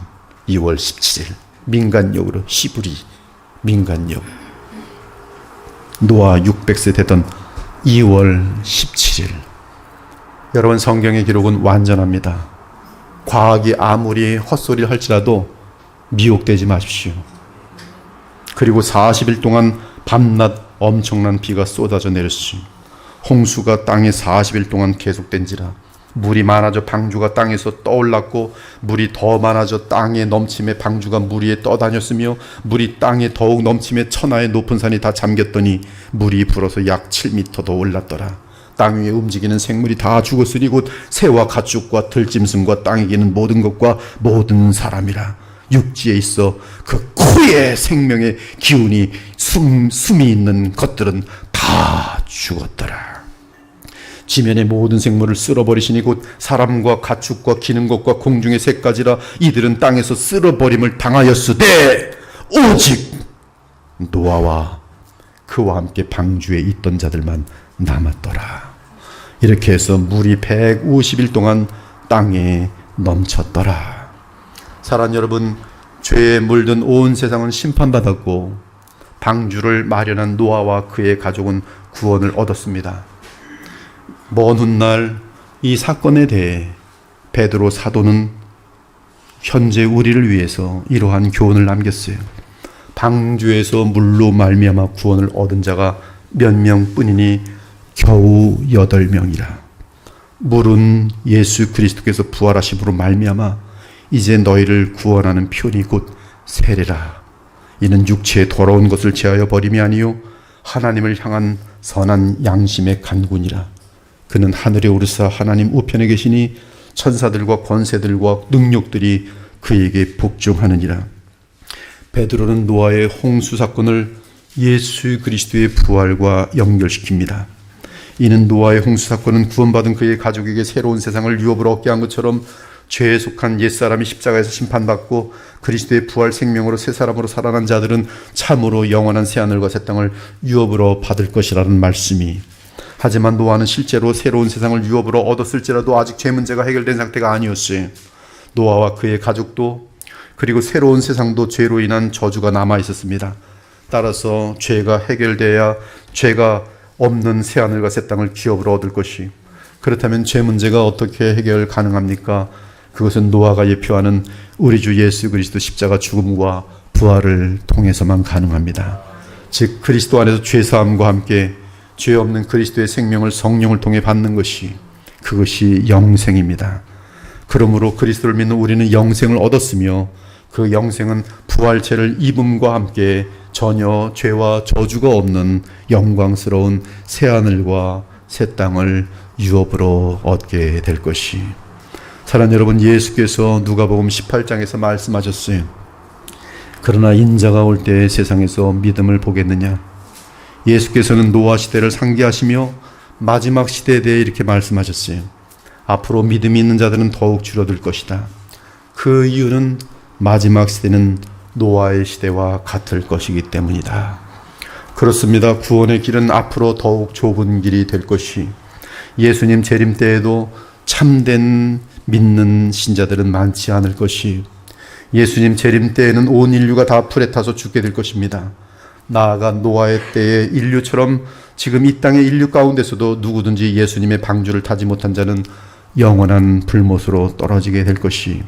2월 17일 민간역으로 히브리 민간역, 노아 600세 되던 2월 17일. 여러분, 성경의 기록은 완전합니다. 과학이 아무리 헛소리를 할지라도 미혹되지 마십시오. 그리고 40일 동안 밤낮 엄청난 비가 쏟아져 내렸어요. 홍수가 땅에 40일 동안 계속된지라 물이 많아져 방주가 땅에서 떠올랐고, 물이 더 많아져 땅에 넘침에 방주가 물 위에 떠다녔으며, 물이 땅에 더욱 넘침에 천하의 높은 산이 다 잠겼더니 물이 불어서 약 7m 더 올랐더라. 땅 위에 움직이는 생물이 다 죽었으니 곧 새와 가축과 들짐승과 땅에 기는 모든 것과 모든 사람이라. 육지에 있어 그 코에 생명의 기운이 숨이 있는 것들은 다 죽었더라. 지면의 모든 생물을 쓸어버리시니 곧 사람과 가축과 기는 것과 공중의 새까지라. 이들은 땅에서 쓸어버림을 당하였으되 오직 노아와 그와 함께 방주에 있던 자들만 남았더라. 이렇게 해서 물이 150일 동안 땅에 넘쳤더라. 사랑하는 여러분, 죄에 물든 온 세상은 심판받았고 방주를 마련한 노아와 그의 가족은 구원을 얻었습니다. 먼 훗날 이 사건에 대해 베드로 사도는 현재 우리를 위해서 이러한 교훈을 남겼어요. 방주에서 물로 말미암아 구원을 얻은 자가 몇 명뿐이니 겨우 8명이라. 물은 예수 그리스도께서 부활하심으로 말미암아 이제 너희를 구원하는 표현이 곧 세례라. 이는 육체의 더러운 것을 제하여 버림이 아니요 하나님을 향한 선한 양심의 간군이라. 그는 하늘에 오르사 하나님 우편에 계시니 천사들과 권세들과 능력들이 그에게 복종하느니라. 베드로는 노아의 홍수 사건을 예수 그리스도의 부활과 연결시킵니다. 이는 노아의 홍수 사건은 구원받은 그의 가족에게 새로운 세상을 유업으로 얻게 한 것처럼 죄에 속한 옛사람이 십자가에서 심판받고 그리스도의 부활 생명으로 새 사람으로 살아난 자들은 참으로 영원한 새하늘과 새 땅을 유업으로 받을 것이라는 말씀이, 하지만 노아는 실제로 새로운 세상을 유업으로 얻었을지라도 아직 죄 문제가 해결된 상태가 아니었어요. 노아와 그의 가족도 그리고 새로운 세상도 죄로 인한 저주가 남아 있었습니다. 따라서 죄가 해결돼야 죄가 없는 새하늘과 새 땅을 기업으로 얻을 것이, 그렇다면 죄 문제가 어떻게 해결 가능합니까? 그것은 노아가 예표하는 우리 주 예수 그리스도 십자가 죽음과 부활을 통해서만 가능합니다. 즉 그리스도 안에서 죄사함과 함께 죄 없는 그리스도의 생명을 성령을 통해 받는 것이, 그것이 영생입니다. 그러므로 그리스도를 믿는 우리는 영생을 얻었으며 그 영생은 부활체를 입음과 함께 전혀 죄와 저주가 없는 영광스러운 새하늘과 새 땅을 유업으로 얻게 될 것이. 사랑하는 여러분, 예수께서 누가복음 18장에서 말씀하셨어요. 그러나 인자가 올 때 세상에서 믿음을 보겠느냐. 예수께서는 노아 시대를 상기하시며 마지막 시대에 대해 이렇게 말씀하셨어요. 앞으로 믿음이 있는 자들은 더욱 줄어들 것이다. 그 이유는 마지막 시대는 노아의 시대와 같을 것이기 때문이다. 그렇습니다. 구원의 길은 앞으로 더욱 좁은 길이 될 것이, 예수님 재림 때에도 참된 믿는 신자들은 많지 않을 것이, 예수님 재림 때에는 온 인류가 다 불에 타서 죽게 될 것입니다. 나아가 노아의 때의 인류처럼 지금 이 땅의 인류 가운데서도 누구든지 예수님의 방주를 타지 못한 자는 영원한 불못으로 떨어지게 될 것이,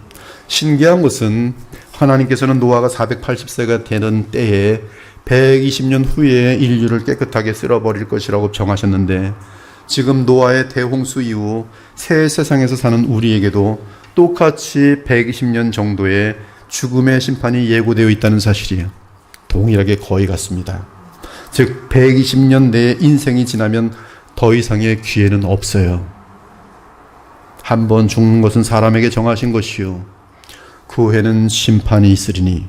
신기한 것은 하나님께서는 노아가 480세가 되는 때에 120년 후에 인류를 깨끗하게 쓸어버릴 것이라고 정하셨는데, 지금 노아의 대홍수 이후 새 세상에서 사는 우리에게도 똑같이 120년 정도의 죽음의 심판이 예고되어 있다는 사실이에요. 동일하게 거의 같습니다. 즉 120년 내에 인생이 지나면 더 이상의 기회는 없어요. 한 번 죽는 것은 사람에게 정하신 것이요 그 후에는 심판이 있으리니,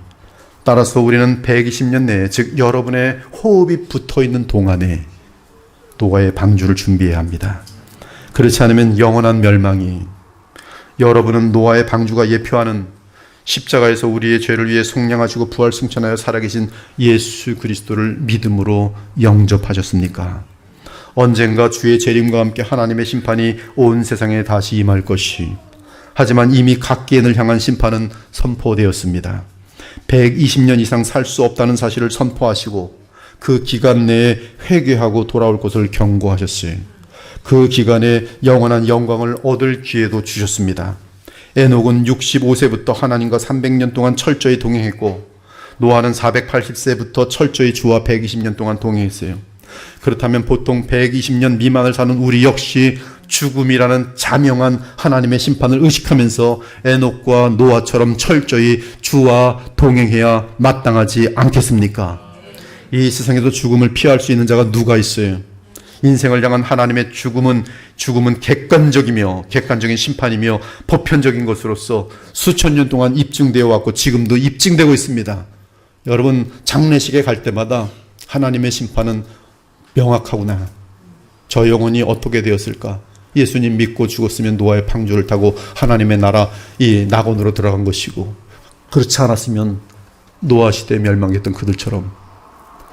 따라서 우리는 120년 내에, 즉 여러분의 호흡이 붙어있는 동안에 노아의 방주를 준비해야 합니다. 그렇지 않으면 영원한 멸망이, 여러분은 노아의 방주가 예표하는 십자가에서 우리의 죄를 위해 속량하시고 부활 승천하여 살아계신 예수 그리스도를 믿음으로 영접하셨습니까? 언젠가 주의 재림과 함께 하나님의 심판이 온 세상에 다시 임할 것이, 하지만 이미 각 개인을 향한 심판은 선포되었습니다. 120년 이상 살 수 없다는 사실을 선포하시고 그 기간 내에 회개하고 돌아올 것을 경고하셨어요. 그 기간에 영원한 영광을 얻을 기회도 주셨습니다. 에녹은 65세부터 하나님과 300년 동안 철저히 동행했고, 노아는 480세부터 철저히 주와 120년 동안 동행했어요. 그렇다면 보통 120년 미만을 사는 우리 역시 죽음이라는 자명한 하나님의 심판을 의식하면서 에녹과 노아처럼 철저히 주와 동행해야 마땅하지 않겠습니까? 이 세상에도 죽음을 피할 수 있는 자가 누가 있어요? 인생을 향한 하나님의 죽음은 객관적인 심판이며 보편적인 것으로서 수천 년 동안 입증되어 왔고 지금도 입증되고 있습니다. 여러분, 장례식에 갈 때마다 하나님의 심판은 명확하구나. 저 영혼이 어떻게 되었을까? 예수님 믿고 죽었으면 노아의 방주를 타고 하나님의 나라 이 낙원으로 들어간 것이고, 그렇지 않았으면 노아 시대에 멸망했던 그들처럼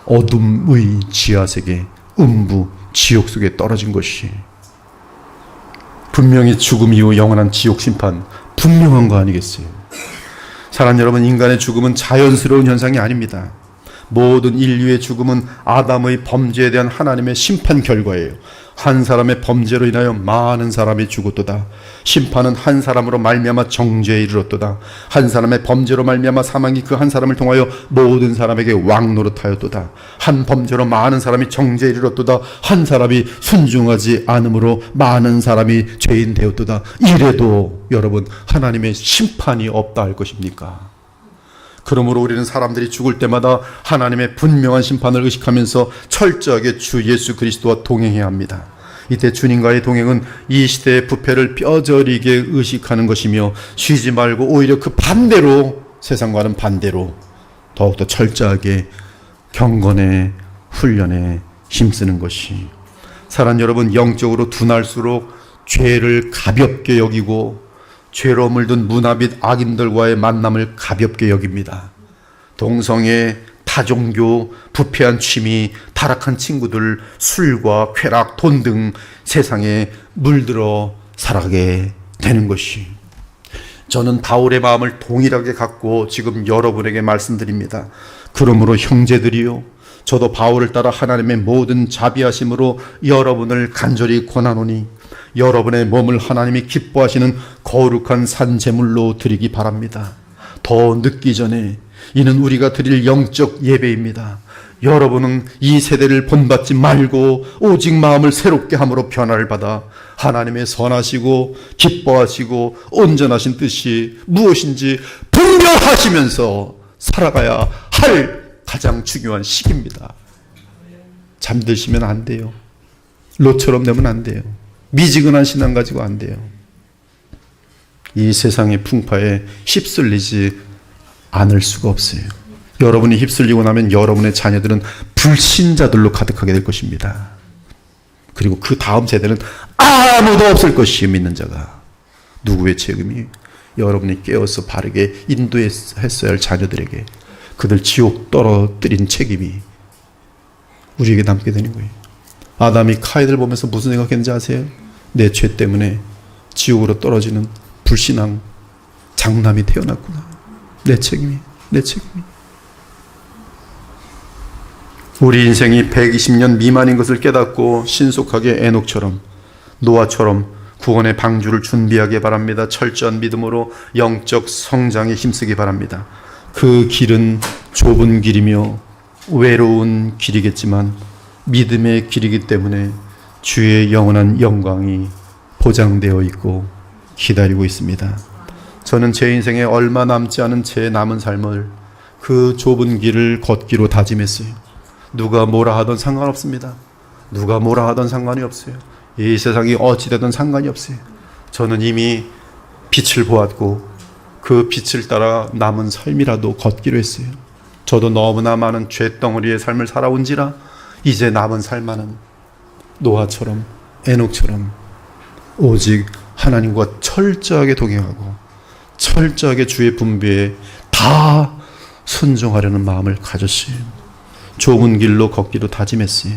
어둠의 지하세계, 음부, 지옥 속에 떨어진 것이, 분명히 죽음 이후 영원한 지옥 심판 분명한 거 아니겠어요? 사람 여러분, 인간의 죽음은 자연스러운 현상이 아닙니다. 모든 인류의 죽음은 아담의 범죄에 대한 하나님의 심판 결과예요. 한 사람의 범죄로 인하여 많은 사람이 죽었도다. 심판은 한 사람으로 말미암아 정죄에 이르렀도다. 한 사람의 범죄로 말미암아 사망이 그 한 사람을 통하여 모든 사람에게 왕노릇하였도다. 한 범죄로 많은 사람이 정죄에 이르렀도다. 한 사람이 순종하지 않음으로 많은 사람이 죄인 되었도다. 이래도 여러분, 하나님의 심판이 없다 할 것입니까? 그러므로 우리는 사람들이 죽을 때마다 하나님의 분명한 심판을 의식하면서 철저하게 주 예수 그리스도와 동행해야 합니다. 이때 주님과의 동행은 이 시대의 부패를 뼈저리게 의식하는 것이며 쉬지 말고 오히려 그 반대로, 세상과는 반대로 더욱더 철저하게 경건의 훈련에 힘쓰는 것이, 사랑 여러분, 영적으로 둔할수록 죄를 가볍게 여기고 죄로 물든 문화빛 악인들과의 만남을 가볍게 여깁니다. 동성애, 타종교, 부패한 취미, 타락한 친구들, 술과 쾌락, 돈 등 세상에 물들어 살아가게 되는 것이, 저는 바울의 마음을 동일하게 갖고 지금 여러분에게 말씀드립니다. 그러므로 형제들이요, 저도 바울을 따라 하나님의 모든 자비하심으로 여러분을 간절히 권하노니 여러분의 몸을 하나님이 기뻐하시는 거룩한 산제물로 드리기 바랍니다. 더 늦기 전에, 이는 우리가 드릴 영적 예배입니다. 여러분은 이 세대를 본받지 말고 오직 마음을 새롭게 함으로 변화를 받아 하나님의 선하시고 기뻐하시고 온전하신 뜻이 무엇인지 분별하시면서 살아가야 할 가장 중요한 시기입니다. 잠드시면 안 돼요. 롯처럼 되면 안 돼요. 미지근한 신앙 가지고 안 돼요. 이 세상의 풍파에 휩쓸리지 않을 수가 없어요. 여러분이 휩쓸리고 나면 여러분의 자녀들은 불신자들로 가득하게 될 것입니다. 그리고 그 다음 세대는 아무도 없을 것이요, 믿는 자가. 누구의 책임이? 여러분이 깨어서 바르게 인도했어야 할 자녀들에게 그들 지옥 떨어뜨린 책임이 우리에게 남게 되는 거예요. 아담이 카인을 보면서 무슨 생각했는지 아세요? 내 죄 때문에 지옥으로 떨어지는 불신앙 장남이 태어났구나. 내 책임이. 우리 인생이 120년 미만인 것을 깨닫고 신속하게 에녹처럼, 노아처럼 구원의 방주를 준비하기 바랍니다. 철저한 믿음으로 영적 성장에 힘쓰기 바랍니다. 그 길은 좁은 길이며 외로운 길이겠지만 믿음의 길이기 때문에 주의 영원한 영광이 보장되어 있고 기다리고 있습니다. 저는 제 인생에 얼마 남지 않은 제 남은 삶을 그 좁은 길을 걷기로 다짐했어요. 누가 뭐라 하던 상관없습니다. 누가 뭐라 하던 상관이 없어요. 이 세상이 어찌되든 상관이 없어요. 저는 이미 빛을 보았고 그 빛을 따라 남은 삶이라도 걷기로 했어요. 저도 너무나 많은 죄덩어리의 삶을 살아온지라 이제 남은 삶만은 노아처럼, 에녹처럼 오직 하나님과 철저하게 동행하고 철저하게 주의 분배에 다 순종하려는 마음을 가졌어요. 좁은 길로 걷기로 다짐했어요.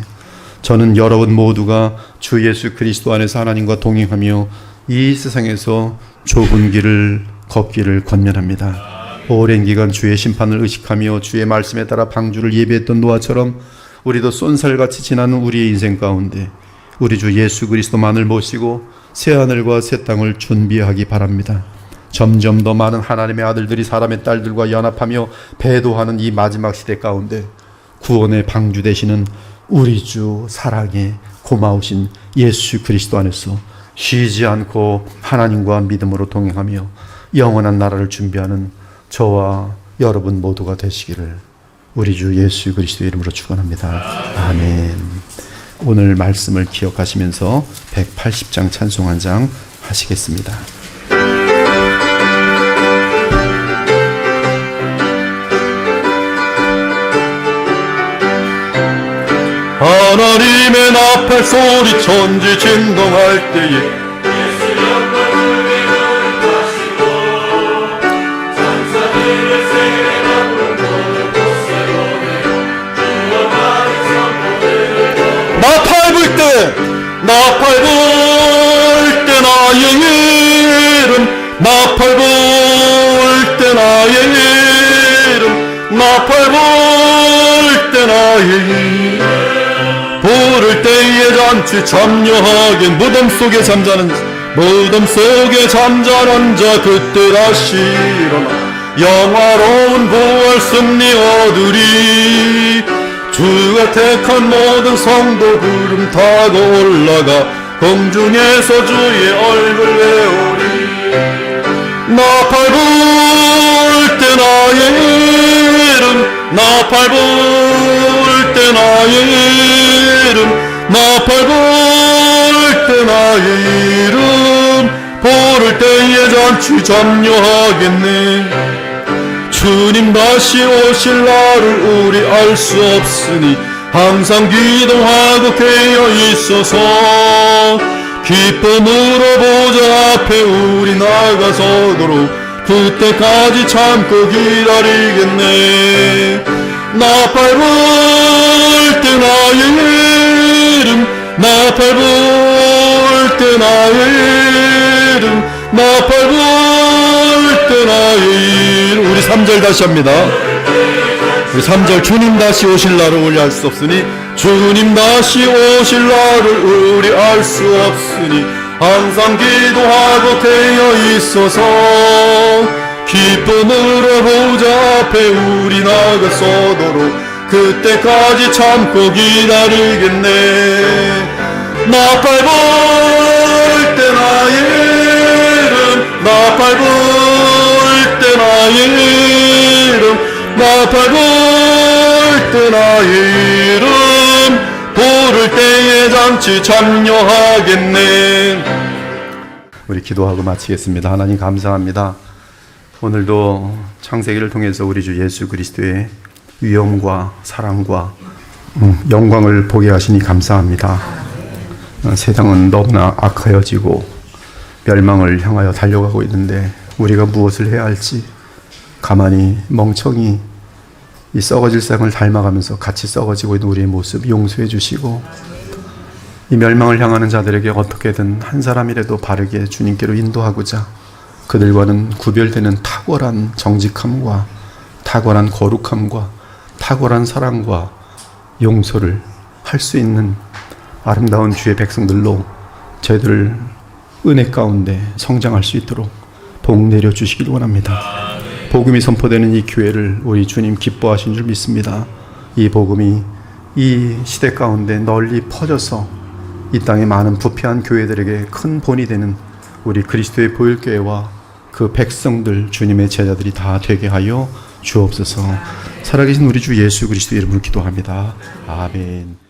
저는 여러분 모두가 주 예수 그리스도 안에서 하나님과 동행하며 이 세상에서 좁은 길을 걷기를 권면합니다. 오랜 기간 주의 심판을 의식하며 주의 말씀에 따라 방주를 예배했던 노아처럼 우리도 쏜살같이 지나는 우리의 인생 가운데 우리 주 예수 그리스도만을 모시고 새하늘과 새 땅을 준비하기 바랍니다. 점점 더 많은 하나님의 아들들이 사람의 딸들과 연합하며 배도하는 이 마지막 시대 가운데 구원의 방주 되시는 우리 주 사랑의 고마우신 예수 그리스도 안에서 쉬지 않고 하나님과 믿음으로 동행하며 영원한 나라를 준비하는 저와 여러분 모두가 되시기를 우리 주 예수 그리스도의 이름으로 축원합니다. 아멘. 오늘 말씀을 기억하시면서 180장 찬송 한 장 하시겠습니다. 하나님의 나팔 소리 천지 진동할 때에 나팔 불 때 나의 이름 나팔 불 때 나의 이름 나팔 불 때 나의 이름 부를 때에 잔치 참여하게 무덤 속에 잠자는 자 그때 다시 일어나 영화로운 부활 승리 얻으리. 주가 택한 모든 성도 구름 타고 올라가 공중에서 주의 얼굴 외우리. 나팔 불 때 나의 이름 나팔 불 때 나의 이름 나팔 불 잔치 참여하겠네. 주님 다시 오실 날을 우리 알 수 없으니 항상 기도하고 깨어 있어서 기쁨으로 보좌 앞에 우리 나가서도록 그때까지 참고 기다리겠네. 나팔 불 때 나의 이름, 나팔 불 때 나의 이름, 나팔 불 때 나의 이름. 우리 3절 다시 합니다. 우리 3절 주님 다시 오실 날을 우리 알 수 없으니 주님 다시 오실 날을 우리 알 수 없으니 항상 기도하고 깨어 있어서 기쁨으로 보좌 앞에 우리 나가서도록 그때까지 참고 기다리겠네. 나팔 불 때 나의 이름, 나팔 불 때 나의 이름, 나팔 불 때 나의 이름, 부를 때에 잔치 참여하겠네. 우리 기도하고 마치겠습니다. 하나님 감사합니다. 오늘도 창세기를 통해서 우리 주 예수 그리스도의 위엄과 사랑과 영광을 보게 하시니 감사합니다. 세상은 너무나 악하여지고 멸망을 향하여 달려가고 있는데 우리가 무엇을 해야 할지 가만히 멍청이 이 썩어질 세상을 닮아가면서 같이 썩어지고 있는 우리의 모습 용서해 주시고 이 멸망을 향하는 자들에게 어떻게든 한 사람이라도 바르게 주님께로 인도하고자 그들과는 구별되는 탁월한 정직함과 탁월한 거룩함과 탁월한 사랑과 용서를 할 수 있는 아름다운 주의 백성들로 저희들을 은혜 가운데 성장할 수 있도록 복 내려주시길 원합니다. 복음이 선포되는 이 교회를 우리 주님 기뻐하신 줄 믿습니다. 이 복음이 이 시대 가운데 널리 퍼져서 이 땅의 많은 부패한 교회들에게 큰 본이 되는 우리 그리스도의 보혈교회와 그 백성들 주님의 제자들이 다 되게 하여 주옵소서. 살아계신 우리 주 예수 그리스도 이름으로 기도합니다. 아멘.